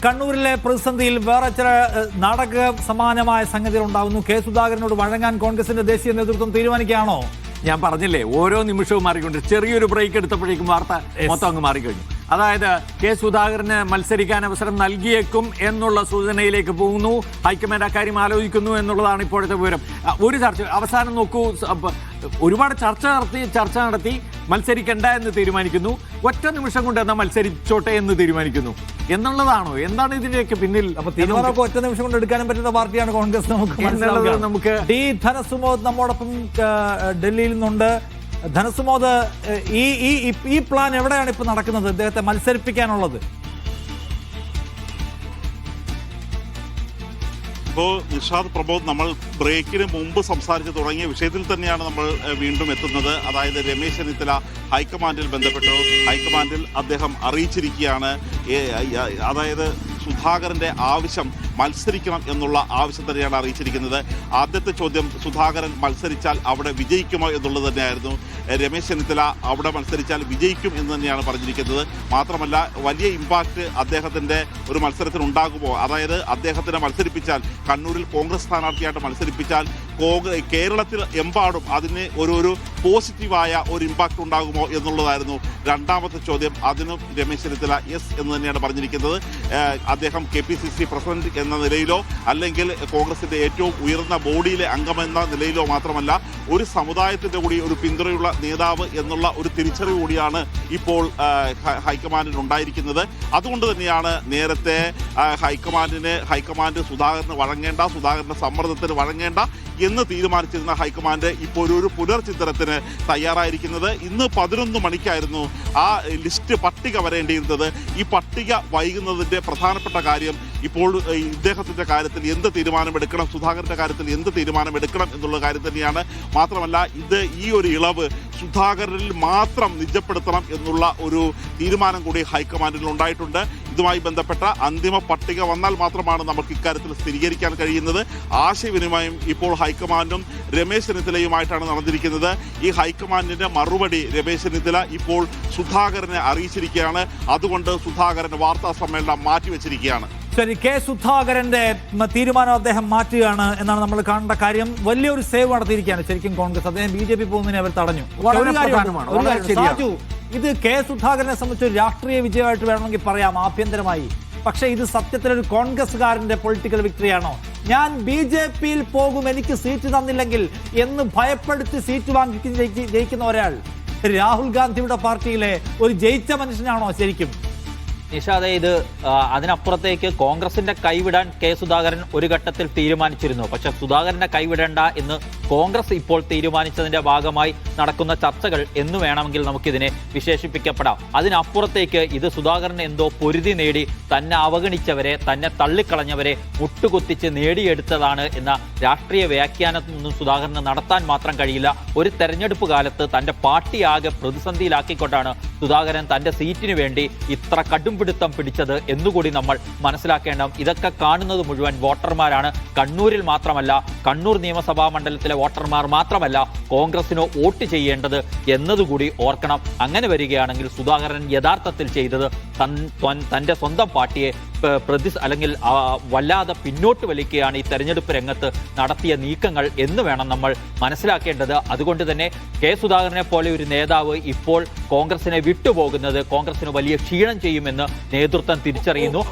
കണ്ണൂരിലെ പ്രതിസന്ധിയിൽ വേറെ ചില നാടക സമാനമായ സംഗതികൾ ഉണ്ടാകുന്നു. കെ സുധാകരനോട് വഴങ്ങാൻ കോൺഗ്രസിന്റെ ദേശീയ നേതൃത്വം തീരുമാനിക്കുകയാണോ? ഞാൻ പറഞ്ഞില്ലേ, ഓരോ നിമിഷവും മാറിക്കൊണ്ട് ചെറിയൊരു ബ്രേക്ക് എടുത്തപ്പോഴേക്കും വാർത്ത മൊത്തം അങ്ങ് മാറിക്കഴിഞ്ഞു. അതായത് കെ സുധാകരന് മത്സരിക്കാൻ അവസരം നൽകിയേക്കും എന്നുള്ള സൂചനയിലേക്ക് പോകുന്നു. ഹൈക്കമാൻഡ് അക്കാര്യം ആലോചിക്കുന്നു എന്നുള്ളതാണ് ഇപ്പോഴത്തെ വിവരം. ഒരു ചർച്ച അവസാനം നോക്കൂ, ഒരുപാട് ചർച്ച നടത്തി മത്സരിക്കണ്ട എന്ന് തീരുമാനിക്കുന്നു. ഒറ്റ നിമിഷം കൊണ്ട് എന്നാൽ മത്സരിച്ചോട്ടെ എന്ന് തീരുമാനിക്കുന്നു എന്നുള്ളതാണോ? എന്താണ് ഇതിന്റെയൊക്കെ പിന്നിൽ? അപ്പൊ തീരുമാനമൊക്കെ ഒറ്റ നിമിഷം കൊണ്ട് എടുക്കാനും പറ്റുന്ന പാർട്ടിയാണ് കോൺഗ്രസ്. നമുക്ക് ഡി ധനസുമോദ് നമ്മോടൊപ്പം ഡൽഹിയിൽ നിന്നുണ്ട്. ധനസുമോദ്, ഈ പ്ലാൻ എവിടെയാണ് ഇപ്പൊ നടക്കുന്നത്, അദ്ദേഹത്തെ മത്സരിപ്പിക്കാനുള്ളത്? ഇപ്പോൾ നിഷാദ്, പ്രബോധ്, നമ്മൾ ബ്രേക്കിന് മുമ്പ് സംസാരിച്ച് തുടങ്ങിയ വിഷയത്തിൽ തന്നെയാണ് നമ്മൾ വീണ്ടും എത്തുന്നത്. അതായത് രമേശ് ചെന്നിത്തല ഹൈക്കമാൻഡിൽ ബന്ധപ്പെട്ടു. ഹൈക്കമാൻഡിൽ അദ്ദേഹം അറിയിച്ചിരിക്കുകയാണ്, അതായത് സുധാകരന്റെ ആവശ്യം മത്സരിക്കണം എന്നുള്ള ആവശ്യം തന്നെയാണ് അറിയിച്ചിരിക്കുന്നത്. ആദ്യത്തെ ചോദ്യം, സുധാകരൻ മത്സരിച്ചാൽ അവിടെ വിജയിക്കുമോ എന്നുള്ളത് തന്നെയായിരുന്നു. രമേശ് ചെന്നിത്തല അവിടെ മത്സരിച്ചാൽ വിജയിക്കും എന്ന് തന്നെയാണ് പറഞ്ഞിരിക്കുന്നത്. മാത്രമല്ല, വലിയ ഇമ്പാക്റ്റ് അദ്ദേഹത്തിൻ്റെ ഒരു മത്സരത്തിന് ഉണ്ടാകുമോ, അതായത് അദ്ദേഹത്തിനെ മത്സരിപ്പിച്ചാൽ, കണ്ണൂരിൽ കോൺഗ്രസ് സ്ഥാനാർത്ഥിയായിട്ട് മത്സരിപ്പിച്ചാൽ കേരളത്തിൽ എമ്പാടും അതിന് ഒരു പോസിറ്റീവായ ഒരു ഇമ്പാക്റ്റ് ഉണ്ടാകുമോ എന്നുള്ളതായിരുന്നു രണ്ടാമത്തെ ചോദ്യം. അതിനും രമേശ് ചെന്നിത്തല യെസ് എന്ന് തന്നെയാണ് പറഞ്ഞിരിക്കുന്നത്. അദ്ദേഹം KPCC പ്രസിഡന്റ് എന്ന നിലയിലോ അല്ലെങ്കിൽ കോൺഗ്രസിന്റെ ഏറ്റവും ഉയർന്ന ബോഡിയിലെ അംഗമെന്ന നിലയിലോ മാത്രമല്ല, ഒരു സമുദായത്തിന്റെ കൂടി ഒരു പിന്തുണയുള്ള നേതാവ് എന്നുള്ള ഒരു തിരിച്ചറിവ് കൂടിയാണ് ഇപ്പോൾ ഹൈക്കമാൻഡിന് ഉണ്ടായിരിക്കുന്നത്. അതുകൊണ്ട് തന്നെയാണ് നേരത്തെ ഹൈക്കമാൻഡ് സുധാകരന് വഴങ്ങേണ്ട, സുധാകരന്റെ സമ്മർദ്ദത്തിന് വഴങ്ങേണ്ട എന്ന് തീരുമാനിച്ചിരുന്ന ഹൈക്കമാൻഡ് ഇപ്പോൾ ഒരു പുനർചിന്തനത്തിന് തയ്യാറായിരിക്കുന്നത്. ഇന്ന് 11 മണിക്കായിരുന്നു ആ ലിസ്റ്റ് പട്ടിക വരേണ്ടിയിരുന്നത്. ഈ പട്ടിക വൈകുന്നതിൻ്റെ പ്രധാനപ്പെട്ട കാര്യം ഇപ്പോൾ ഇദ്ദേഹത്തിൻ്റെ കാര്യത്തിൽ എന്ത് തീരുമാനമെടുക്കണം, സുധാകരൻ്റെ കാര്യത്തിൽ എന്ത് തീരുമാനമെടുക്കണം എന്നുള്ള കാര്യം തന്നെയാണ്. മാത്രമല്ല, ഈ ഒരു ഇളവ് സുധാകരനിൽ മാത്രം നിജപ്പെടുത്തണം എന്നുള്ള ഒരു തീരുമാനം കൂടി ഹൈക്കമാൻഡിൽ ഉണ്ടായിട്ടുണ്ട്. ഇതുമായി ബന്ധപ്പെട്ട അന്തിമ പട്ടിക വന്നാൽ മാത്രമാണ് നമുക്ക് ഇക്കാര്യത്തിൽ സ്ഥിരീകരിക്കാൻ കഴിയുന്നത്. ആശയവിനിമയം ഇപ്പോൾ ഹൈക്കമാൻഡും രമേശ് ചെന്നിത്തലയുമായിട്ടാണ് നടന്നിരിക്കുന്നത്. ഈ ഹൈക്കമാൻഡിന്റെ മറുപടി രമേശ് ചെന്നിത്തല ഇപ്പോൾ സുധാകരനെ അറിയിച്ചിരിക്കുകയാണ്. അതുകൊണ്ട് സുധാകരൻ വാർത്താ സമ്മേളനം മാറ്റിവെച്ചിരിക്കുകയാണ്. ശരി, കെ സുധാകരന്റെ തീരുമാനം അദ്ദേഹം മാറ്റുകയാണ് എന്നാണ് നമ്മൾ കാണേണ്ട കാര്യം. വലിയൊരു സേവ് നടത്തിയിരിക്കുകയാണ് ശരിക്കും കോൺഗ്രസ്. അദ്ദേഹം BJP പോകുന്നതിനെ അവർ തടഞ്ഞു. സാജു, ഇത് കെ സുധാകരനെ സംബന്ധിച്ച് രാഷ്ട്രീയ വിജയമായിട്ട് വേണമെങ്കിൽ പറയാം ആഭ്യന്തരമായി. പക്ഷേ ഇത് സത്യത്തിലൊരു കോൺഗ്രസ്സുകാരന്റെ പൊളിറ്റിക്കൽ വിക്ടറിയാണോ? ഞാൻ BJPയിൽ പോകും, എനിക്ക് സീറ്റ് തന്നില്ലെങ്കിൽ എന്ന് ഭയപ്പെടുത്തി സീറ്റ് വാങ്ങി ജയിക്കുന്ന ഒരാൾ രാഹുൽ ഗാന്ധിയുടെ പാർട്ടിയിലെ ഒരു ജയിച്ച മനുഷ്യനാണോ ശരിക്കും? നിഷാദേ, ഇത് അതിനപ്പുറത്തേക്ക് കോൺഗ്രസിന്റെ കൈവിടാൻ കെ സുധാകരൻ ഒരു ഘട്ടത്തിൽ തീരുമാനിച്ചിരുന്നു. പക്ഷെ സുധാകരന്റെ കൈവിടേണ്ട എന്ന് കോൺഗ്രസ് ഇപ്പോൾ തീരുമാനിച്ചതിന്റെ ഭാഗമായി നടക്കുന്ന ചർച്ചകൾ എന്ന് വേണമെങ്കിൽ നമുക്കിതിനെ വിശേഷിപ്പിക്കപ്പെടാം. അതിനപ്പുറത്തേക്ക് ഇത് സുധാകരൻ എന്തോ പൊരുതി നേടി തന്നെ അവഗണിച്ചവരെ, തന്നെ തള്ളിക്കളഞ്ഞവരെ മുട്ടുകുത്തിച്ച് നേടിയെടുത്തതാണ് എന്ന രാഷ്ട്രീയ വ്യാഖ്യാനമൊന്നും സുധാകരന് നടത്താൻ മാത്രം കഴിയില്ല. ഒരു തെരഞ്ഞെടുപ്പ് കാലത്ത് തന്റെ പാർട്ടി ആകെ പ്രതിസന്ധിയിലാക്കിക്കൊണ്ടാണ് സുധാകരൻ തന്റെ സീറ്റിന് വേണ്ടി ഇത്ര കടുംപിടുത്തം പിടിച്ചത് എന്നുകൂടി നമ്മൾ മനസ്സിലാക്കേണ്ട. ഇതൊക്കെ കാണുന്നത് മുഴുവൻ വോട്ടർമാരാണ്. കണ്ണൂരിൽ മാത്രമല്ല, കണ്ണൂർ നിയമസഭാ മണ്ഡലത്തിലെ വോട്ടർമാർ മാത്രമല്ല കോൺഗ്രസിന് വോട്ട് ചെയ്യേണ്ടത് എന്നതുകൂടി ഓർക്കണം. അങ്ങനെ വരികയാണെങ്കിൽ സുധാകരൻ യഥാർത്ഥത്തിൽ ചെയ്തത് തന്റെ സ്വന്തം പാർട്ടിയെ അല്ലെങ്കിൽ വല്ലാതെ പിന്നോട്ട് വലിക്കുകയാണ് ഈ തെരഞ്ഞെടുപ്പ് രംഗത്ത് നടത്തിയ നീക്കങ്ങൾ എന്ന് വേണം നമ്മൾ മനസ്സിലാക്കേണ്ടത്. അതുകൊണ്ട് തന്നെ കെ സുധാകരനെ പോലെ ഒരു നേതാവ് ഇപ്പോൾ കോൺഗ്രസിനെ വിട്ടുപോകുന്നത് കോൺഗ്രസിന് വലിയ ക്ഷീണം ചെയ്യുമെന്ന് നേതൃത്വം തിരിച്ചറിയുന്നു.